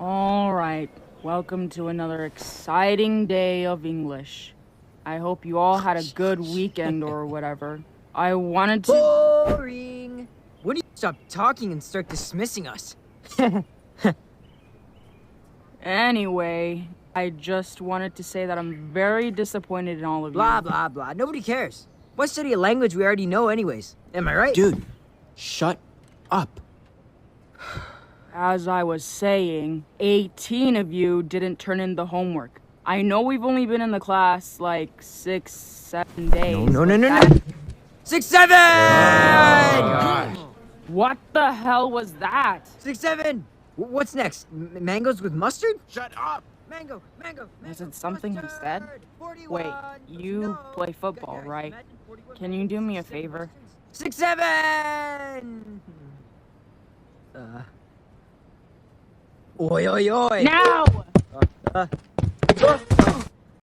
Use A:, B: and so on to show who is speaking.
A: All right, welcome to another exciting day of English. I hope you all had a good weekend or whatever. I wanted to...
B: Boring! When do you stop talking and start dismissing us?
A: Anyway, I just wanted to say that I'm very disappointed in all of you.
B: Blah, blah, blah. Nobody cares. Why study a language we already know anyways? Am I right?
C: Dude, shut up.
A: As I was saying, 18 of you didn't turn in the homework. I know we've only been in the class like 6, 7 days.
B: No.
A: but
B: 6, 7!
A: What the hell was that?
B: 6, 7! What's next? Mangoes with mustard?
C: Shut up.
B: Mango.
A: Was it something he said?
B: 41.
A: Wait, you play football,
B: Guys,
A: right?
B: imagine 41
A: Can you do me a favor?
B: 6, 7! Oi.
A: Now!
B: Uh,